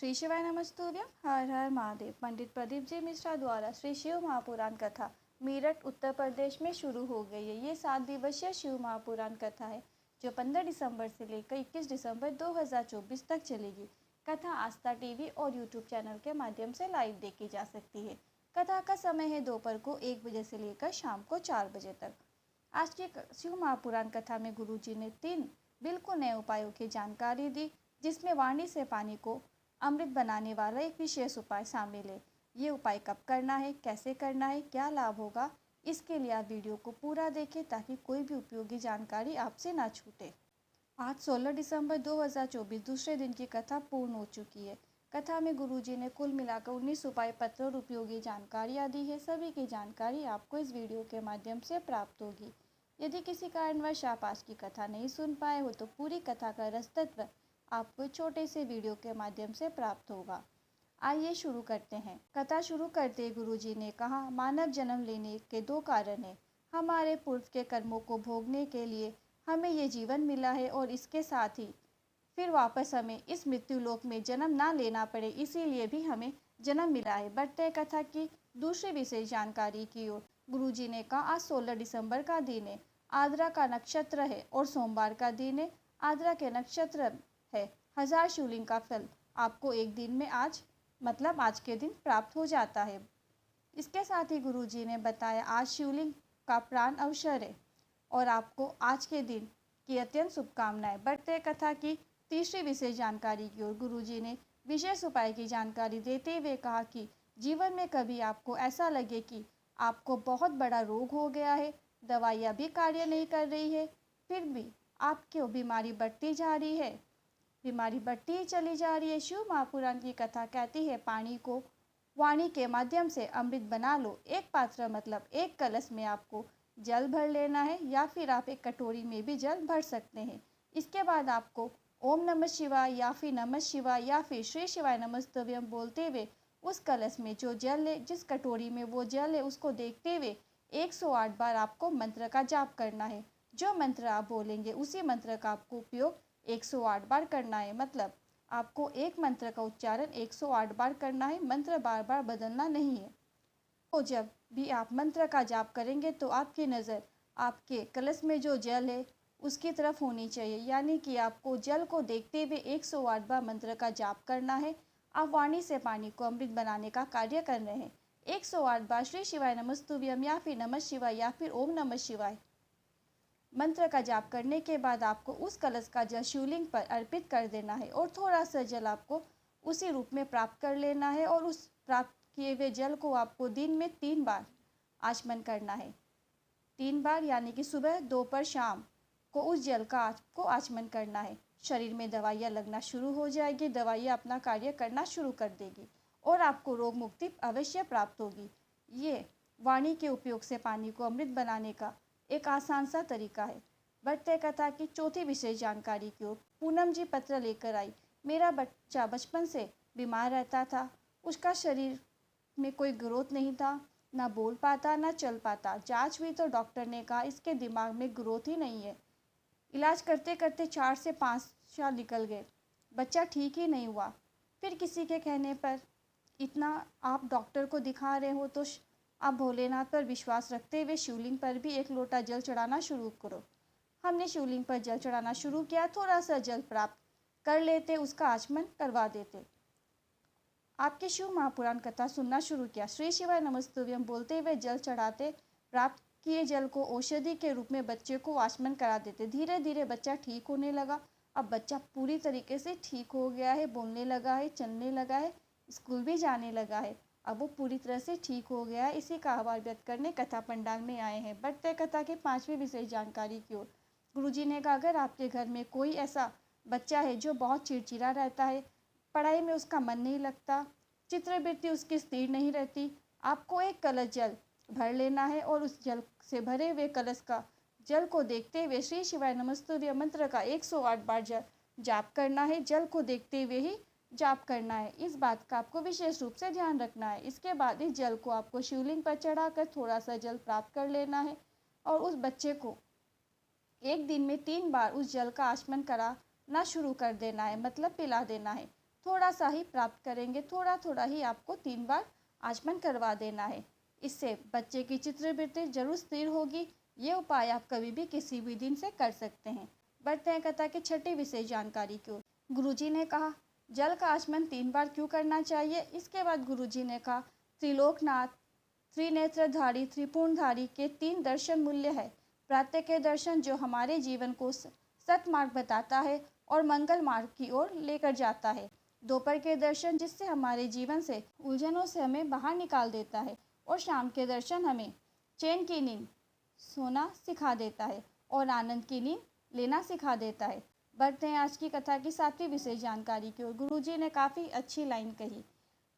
श्री शिवाय नमस्तुभ्यम। हर हर महादेव। पंडित प्रदीप जी मिश्रा द्वारा श्री शिव महापुराण कथा मेरठ उत्तर प्रदेश में शुरू हो गई है। ये 7 दिवसीय शिव महापुराण कथा है जो 15 दिसंबर से लेकर 21 दिसंबर 2024 तक चलेगी। कथा आस्था टीवी और यूट्यूब चैनल के माध्यम से लाइव देखी जा सकती है। कथा का समय है दोपहर को 1 बजे से लेकर शाम को 4 बजे तक। आज की शिव महापुराण कथा में गुरु जी ने 3 बिल्कुल नए उपायों की जानकारी दी, जिसमें वाणी से पानी को अमृत बनाने वाला एक विशेष उपाय शामिल है। ये उपाय कब करना है, कैसे करना है, क्या लाभ होगा, इसके लिए आप वीडियो को पूरा देखें ताकि कोई भी उपयोगी जानकारी आपसे ना छूटे। आज 16 दिसंबर 2024 दूसरे दिन की कथा पूर्ण हो चुकी है। कथा में गुरुजी ने कुल मिलाकर 19 उपाय पत्र और उपयोगी जानकारियाँ दी है। सभी की जानकारी आपको इस वीडियो के माध्यम से प्राप्त होगी। यदि किसी कारणवश आप आज की कथा नहीं सुन पाए हो तो पूरी कथा का रसतत्व आपको छोटे से वीडियो के माध्यम से प्राप्त होगा। आइए शुरू करते हैं। कथा शुरू करते गुरुजी ने कहा, मानव जन्म लेने के 2 कारण हैं। हमारे पूर्व के कर्मों को भोगने के लिए हमें ये जीवन मिला है और इसके साथ ही फिर वापस हमें इस मृत्यु लोक में जन्म ना लेना पड़े, इसीलिए भी हमें जन्म मिला है। बढ़ते कथा की दूसरी विशेष जानकारी की ओर गुरुजी ने कहा, आज 16 दिसंबर का दिन है। आद्रा का नक्षत्र है और सोमवार का दिन है। आद्रा के नक्षत्र है 1000 शिवलिंग का फल आपको एक दिन में आज के दिन प्राप्त हो जाता है। इसके साथ ही गुरुजी ने बताया, आज शिवलिंग का प्राण अवसर है और आपको आज के दिन की अत्यंत शुभकामनाएं। बढ़ते कथा की तीसरी विशेष जानकारी की ओर गुरुजी ने विशेष उपाय की जानकारी देते हुए कहा कि जीवन में कभी आपको ऐसा लगे कि आपको बहुत बड़ा रोग हो गया है, दवाइयाँ भी कार्य नहीं कर रही है, फिर भी आपकी बीमारी बढ़ती जा रही है, बीमारी बढ़ती ही चली जा रही है। शिव महापुराण की कथा कहती है, पानी को वाणी के माध्यम से अमृत बना लो। एक पात्र एक कलश में आपको जल भर लेना है या फिर आप एक कटोरी में भी जल भर सकते हैं। इसके बाद आपको ओम नमः शिवाय या फिर नमः शिवाय या फिर श्री शिवाय नमस्तुभ्यम बोलते हुए उस कलश में जो जल है, जिस कटोरी में वो जल है, उसको देखते हुए 108 बार आपको मंत्र का जाप करना है। जो मंत्र आप बोलेंगे उसी मंत्र का आपको उपयोग 108 बार करना है। आपको एक मंत्र का उच्चारण 108 बार करना है, मंत्र बार बार बदलना नहीं है। तो जब भी आप मंत्र का जाप करेंगे तो आपकी नज़र आपके कलश में जो जल है उसकी तरफ होनी चाहिए, यानी कि आपको जल को देखते हुए 108 बार मंत्र का जाप करना है। आप वाणी से पानी को अमृत बनाने का कार्य कर रहे हैं। 108 बार श्री शिवाय नमस्तुभ्यम या फिर नमः शिवाय या फिर ओम नमः शिवाय मंत्र का जाप करने के बाद आपको उस कलश का जल शिवलिंग पर अर्पित कर देना है और थोड़ा सा जल आपको उसी रूप में प्राप्त कर लेना है और उस प्राप्त किए हुए जल को आपको दिन में 3 बार आचमन करना है। 3 बार यानी कि सुबह, दोपहर, शाम को उस जल का आपको आचमन करना है। शरीर में दवाइयाँ लगना शुरू हो जाएगी, दवाइयाँ अपना कार्य करना शुरू कर देगी और आपको रोग मुक्ति अवश्य प्राप्त होगी। ये वाणी के उपयोग से पानी को अमृत बनाने का एक आसान सा तरीका है। बढ़ते कथा की चौथी विशेष जानकारी की ओर पूनम जी पत्र लेकर आई। मेरा बच्चा बचपन से बीमार रहता था, उसका शरीर में कोई ग्रोथ नहीं था, ना बोल पाता ना चल पाता। जांच हुई तो डॉक्टर ने कहा इसके दिमाग में ग्रोथ ही नहीं है। इलाज करते करते 4 से 5 साल निकल गए, बच्चा ठीक ही नहीं हुआ। फिर किसी के कहने पर, इतना आप डॉक्टर को दिखा रहे हो तो आप भोलेनाथ पर विश्वास रखते हुए शिवलिंग पर भी 1 लोटा जल चढ़ाना शुरू करो। हमने शिवलिंग पर जल चढ़ाना शुरू किया। थोड़ा सा जल प्राप्त कर लेते, उसका आचमन करवा देते। आपके शिव महापुराण कथा सुनना शुरू किया। श्री शिवाय नमस्तुभ्यम बोलते हुए जल चढ़ाते, प्राप्त किए जल को औषधि के रूप में बच्चे को आचमन करा देते। धीरे धीरे बच्चा ठीक होने लगा। अब बच्चा पूरी तरीके से ठीक हो गया है, बोलने लगा है, चलने लगा है, स्कूल भी जाने लगा है। अब वो पूरी तरह से ठीक हो गया है। इसी का आभार व्यक्त करने कथा पंडाल में आए हैं। बढ़ते कथा की 5वीं विशेष जानकारी की ओर गुरुजी ने कहा, अगर आपके घर में कोई ऐसा बच्चा है जो बहुत चिड़चिड़ा रहता है, पढ़ाई में उसका मन नहीं लगता, चित्रवृत्ति उसकी स्थिर नहीं रहती, आपको 1 कलश जल भर लेना है और उस जल से भरे हुए कलश का जल को देखते हुए श्री शिवाय नमस्तुभ्यम मंत्र का 108 बार जाप करना है। जल को देखते हुए ही जाप करना है। इस बात का आपको विशेष रूप से ध्यान रखना है। इसके बाद इस जल को आपको शिवलिंग पर चढ़ाकर थोड़ा सा जल प्राप्त कर लेना है और उस बच्चे को एक दिन में 3 बार उस जल का आचमन कराना शुरू कर देना है, पिला देना है। थोड़ा सा ही प्राप्त करेंगे, थोड़ा थोड़ा ही आपको 3 बार आचमन करवा देना है। इससे बच्चे की चित्रवृत्ति जरूर स्थिर होगी। ये उपाय आप कभी भी किसी भी दिन से कर सकते हैं। बढ़ते हैं कथा की छठी विशेष जानकारी की ओर। गुरुजी ने कहा, जल का आचमन 3 बार क्यों करना चाहिए। इसके बाद गुरुजी ने कहा, त्रिलोकनाथ, त्रिनेत्रधारी, त्रिपुरधारी के 3 दर्शन मूल्य है। प्रातः के दर्शन जो हमारे जीवन को सतमार्ग बताता है और मंगल मार्ग की ओर लेकर जाता है। दोपहर के दर्शन जिससे हमारे जीवन से उलझनों से हमें बाहर निकाल देता है। और शाम के दर्शन हमें चैन की नींद सोना सिखा देता है और आनंद की नींद लेना सिखा देता है। बढ़ते हैं आज की कथा की 7वीं विशेष जानकारी की ओर। गुरुजी ने काफ़ी अच्छी लाइन कही।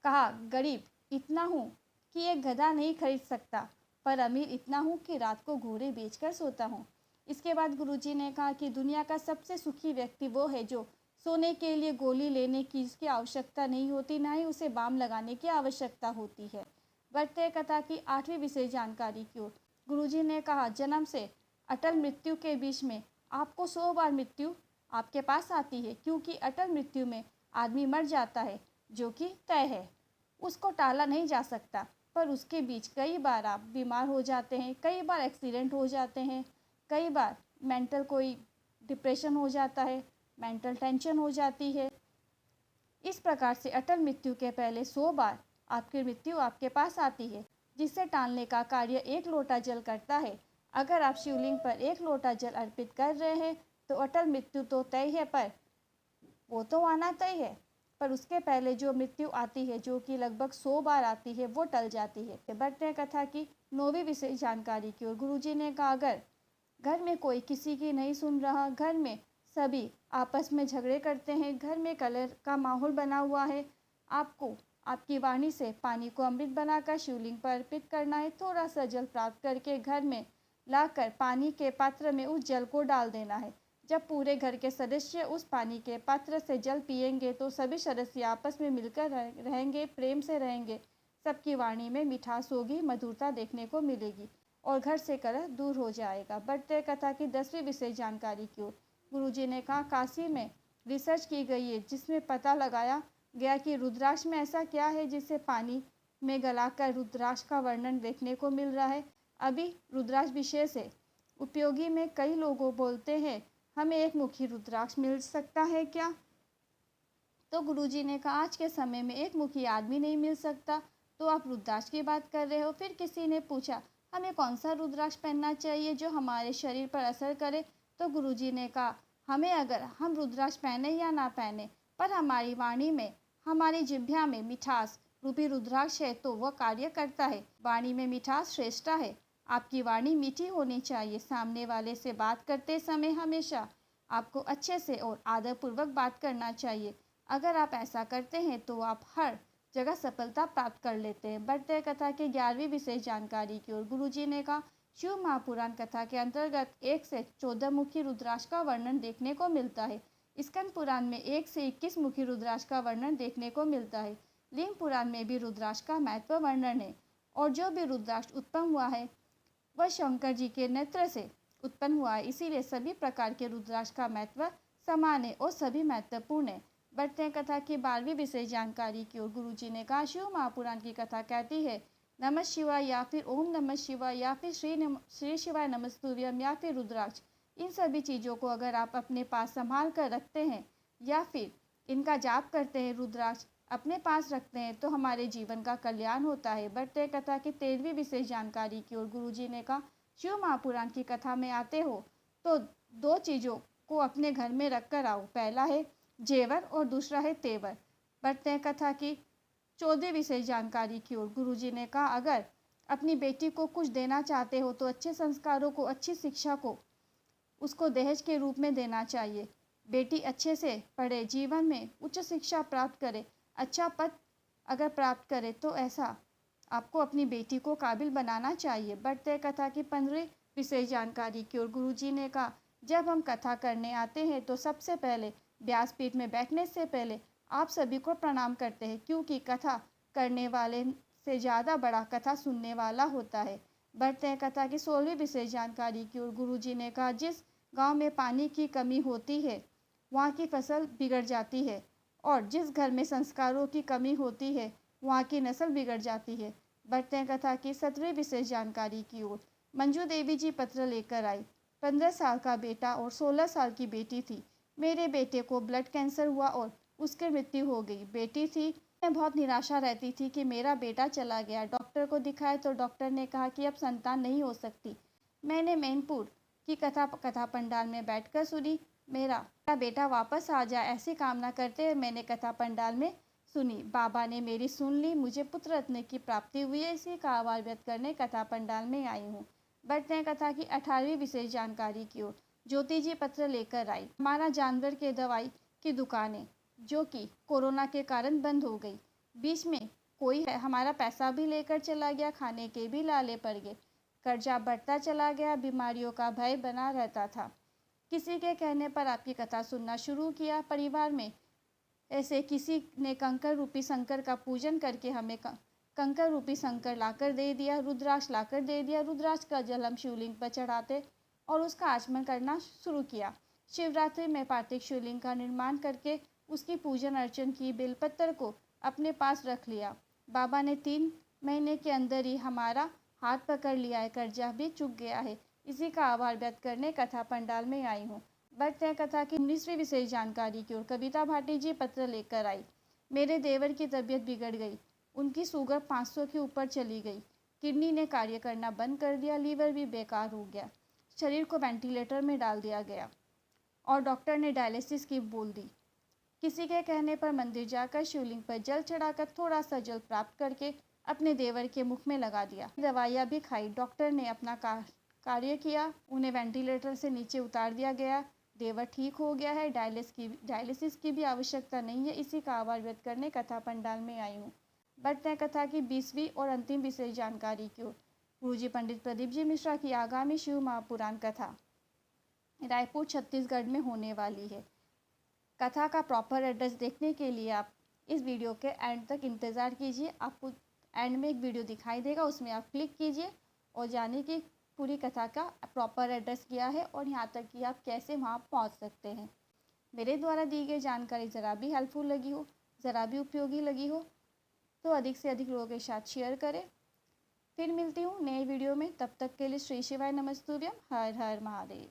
कहा, गरीब इतना हूँ कि एक गधा नहीं खरीद सकता, पर अमीर इतना हूँ कि रात को घोड़े बेचकर सोता हूँ। इसके बाद गुरुजी ने कहा कि दुनिया का सबसे सुखी व्यक्ति वो है जो सोने के लिए गोली लेने की इसकी आवश्यकता नहीं होती, ना ही उसे बाम लगाने की आवश्यकता होती है। बढ़ते कथा की 8वीं विशेष जानकारी की ओर। गुरुजी ने कहा, जन्म से अटल मृत्यु के बीच में आपको 100 बार मृत्यु आपके पास आती है, क्योंकि अटल मृत्यु में आदमी मर जाता है जो कि तय है, उसको टाला नहीं जा सकता। पर उसके बीच कई बार आप बीमार हो जाते हैं, कई बार एक्सीडेंट हो जाते हैं, कई बार मेंटल कोई डिप्रेशन हो जाता है, मेंटल टेंशन हो जाती है। इस प्रकार से अटल मृत्यु के पहले 100 बार आपकी मृत्यु आपके पास आती है, जिसे टालने का कार्य 1 लोटा जल करता है। अगर आप शिवलिंग पर 1 लोटा जल अर्पित कर रहे हैं तो अटल मृत्यु तो तय है, पर वो तो आना तय है, पर उसके पहले जो मृत्यु आती है, जो कि लगभग 100 बार आती है, वो टल जाती है। बढ़ते हैं कथा की 9वीं विशेष जानकारी की ओर। गुरुजी ने कहा, अगर घर में कोई किसी की नहीं सुन रहा, घर में सभी आपस में झगड़े करते हैं, घर में कलह का माहौल बना हुआ है, आपको आपकी वाणी से पानी को अमृत बनाकर शिवलिंग पर अर्पित करना है। थोड़ा सा जल प्राप्त करके घर में लाकर पानी के पात्र में उस जल को डाल देना है। जब पूरे घर के सदस्य उस पानी के पात्र से जल पिएंगे तो सभी सदस्य आपस में मिलकर रहेंगे, प्रेम से रहेंगे, सबकी वाणी में मिठास होगी, मधुरता देखने को मिलेगी और घर से कलह दूर हो जाएगा। बढ़ते कथा की 10वीं विशेष जानकारी की ओर। गुरुजी ने कहा, काशी में रिसर्च की गई है जिसमें पता लगाया गया कि रुद्राक्ष में ऐसा क्या है जिसे पानी में गलाकर रुद्राक्ष का वर्णन देखने को मिल रहा है। अभी रुद्राक्ष विशेष है उपयोगी में कई लोगों बोलते हैं, हमें एक मुखी रुद्राक्ष मिल सकता है क्या। तो गुरुजी ने कहा, आज के समय में एक मुखी आदमी नहीं मिल सकता, तो आप रुद्राक्ष की बात कर रहे हो। फिर किसी ने पूछा, हमें कौन सा रुद्राक्ष पहनना चाहिए जो हमारे शरीर पर असर करे। तो गुरुजी ने कहा, हमें अगर हम रुद्राक्ष पहने या ना पहने, पर हमारी वाणी में, हमारी जिह्वा में मिठास रूपी रुद्राक्ष है तो वह कार्य करता है। वाणी में मिठास श्रेष्ठ है। आपकी वाणी मीठी होनी चाहिए। सामने वाले से बात करते समय हमेशा आपको अच्छे से और आदरपूर्वक बात करना चाहिए। अगर आप ऐसा करते हैं तो आप हर जगह सफलता प्राप्त कर लेते हैं। बढ़ते कथा के 11वीं विशेष जानकारी की ओर। गुरुजी ने कहा, शिव महापुराण कथा के अंतर्गत 1 से 14 मुखी रुद्राक्ष का वर्णन देखने को मिलता है। स्कंद पुराण में 1 से 21 मुखी रुद्राक्ष का वर्णन देखने को मिलता है। लिंग पुराण में भी रुद्राक्ष का महत्व वर्णन है और जो भी रुद्राक्ष उत्पन्न हुआ है वह शंकर जी के नेत्र से उत्पन्न हुआ है, इसीलिए सभी प्रकार के रुद्राक्ष का महत्व समान है और सभी महत्वपूर्ण है। बढ़ते हैं कथा की 12वीं विशेष जानकारी की ओर। गुरुजी ने कहा, शिव महापुराण की कथा कहती है, नमः शिवाय या फिर ओम नमः शिवाय या फिर श्री शिवाय नमस्तुभ्यम या फिर रुद्राक्ष, इन सभी चीज़ों को अगर आप अपने पास संभाल कर रखते हैं या फिर इनका जाप करते हैं, रुद्राक्ष अपने पास रखते हैं, तो हमारे जीवन का कल्याण होता है। बढ़ते कथा की 13वीं विशेष जानकारी की ओर। गुरुजी ने कहा, शिव महापुराण की कथा में आते हो तो 2 चीज़ों को अपने घर में रख कर आओ, पहला है जेवर और दूसरा है तेवर। बढ़ते हैं कथा की 14वीं विशेष जानकारी की ओर। गुरुजी ने कहा, अगर अपनी बेटी को कुछ देना चाहते हो तो अच्छे संस्कारों को, अच्छी शिक्षा को उसको दहेज के रूप में देना चाहिए। बेटी अच्छे से पढ़े, जीवन में उच्च शिक्षा प्राप्त करे, अच्छा पद अगर प्राप्त करे तो ऐसा आपको अपनी बेटी को काबिल बनाना चाहिए। बढ़ते कथा की 15वीं विशेष जानकारी की ओर। गुरुजी ने कहा, जब हम कथा करने आते हैं तो सबसे पहले व्यासपीठ में बैठने से पहले आप सभी को प्रणाम करते हैं, क्योंकि कथा करने वाले से ज़्यादा बड़ा कथा सुनने वाला होता है। बढ़ते हैं कथा की 16वीं विशेष जानकारी की ओर। गुरुजी ने कहा, जिस गांव में पानी की कमी होती है वहाँ की फसल बिगड़ जाती है और जिस घर में संस्कारों की कमी होती है वहाँ की नस्ल बिगड़ जाती है। बढ़ते हैं कथा की 17वीं विशेष जानकारी की ओर। मंजू देवी जी पत्र लेकर आई। 15 साल का बेटा और 16 साल की बेटी थी। मेरे बेटे को ब्लड कैंसर हुआ और उसकी मृत्यु हो गई। बेटी थी, मैं बहुत निराशा रहती थी कि मेरा बेटा चला गया। डॉक्टर को दिखाए तो डॉक्टर ने कहा कि अब संतान नहीं हो सकती। मैंने मैनपुर की कथा पंडाल में बैठकर सुनी। मेरा बेटा वापस आ जाए ऐसी कामना करते हुए मैंने कथा पंडाल में सुनी। बाबा ने मेरी सुन ली। मुझे पुत्र रत्न की प्राप्ति हुई है। इसी का आभार व्यक्त करने कथा पंडाल में आई हूँ। बढ़ते हैं कथा की 18वीं विशेष जानकारी की ओर। ज्योति जी पत्र लेकर आई। हमारा जानवर के दवाई की दुकानें जो कि कोरोना के कारण बंद हो गई। बीच में कोई हमारा पैसा भी लेकर चला गया, खाने के भी लाले पड़ गए। कर्जा बढ़ता चला गया, बीमारियों का भय बना रहता था। किसी के कहने पर आपकी कथा सुनना शुरू किया। परिवार में ऐसे किसी ने कंकर रूपी शंकर का पूजन करके हमें कंकर रूपी शंकर लाकर दे दिया, रुद्राक्ष लाकर दे दिया। रुद्राक्ष का जल हम शिवलिंग पर चढ़ाते और उसका आचमन करना शुरू किया। शिवरात्रि में पार्थिव शिवलिंग का निर्माण करके उसकी पूजन अर्चन की। बेलपत्र को अपने पास रख लिया। बाबा ने 3 महीने के अंदर ही हमारा हाथ पकड़ लिया है, कर्जा भी चुक गया है। इसी का आभार व्यक्त करने कथा पंडाल में आई हूँ। बढ़ते हैं कथा की 19वीं विशेष जानकारी की ओर। कविता भाटी जी पत्र लेकर आई। मेरे देवर की तबीयत बिगड़ गई। उनकी शुगर 500 के ऊपर चली गई। किडनी ने कार्य करना बंद कर दिया, लीवर भी बेकार हो गया, शरीर को वेंटिलेटर में डाल दिया गया और डॉक्टर ने डायलिसिस की बोल दी। किसी के कहने पर मंदिर जाकर शिवलिंग पर जल चढ़ाकर थोड़ा सा जल प्राप्त करके अपने देवर के मुख में लगा दिया। दवाइयाँ भी खाई। डॉक्टर ने अपना कार्य किया, उन्हें वेंटिलेटर से नीचे उतार दिया गया। देवर ठीक हो गया है। डायलिसिस की भी आवश्यकता नहीं है। इसी का आभार व्यक्त करने कथा पंडाल में आई हूँ। बढ़ते हैं कथा की 20वीं और अंतिम विशेष जानकारी की ओर। गुरुजी पंडित प्रदीप जी मिश्रा की आगामी शिव महापुराण कथा रायपुर छत्तीसगढ़ में होने वाली है। कथा का प्रॉपर एड्रेस देखने के लिए आप इस वीडियो के एंड तक इंतज़ार कीजिए। आपको एंड में एक वीडियो दिखाई देगा, उसमें आप क्लिक कीजिए और जाने की पूरी कथा का प्रॉपर एड्रेस क्या है और यहाँ तक कि आप कैसे वहाँ पहुँच सकते हैं। मेरे द्वारा दी गई जानकारी ज़रा भी हेल्पफुल लगी हो, ज़रा भी उपयोगी लगी हो तो अधिक से अधिक लोगों के साथ शेयर करें। फिर मिलती हूँ नए वीडियो में, तब तक के लिए श्री शिवाय नमस्तुभ्यम। हर हर महादेव।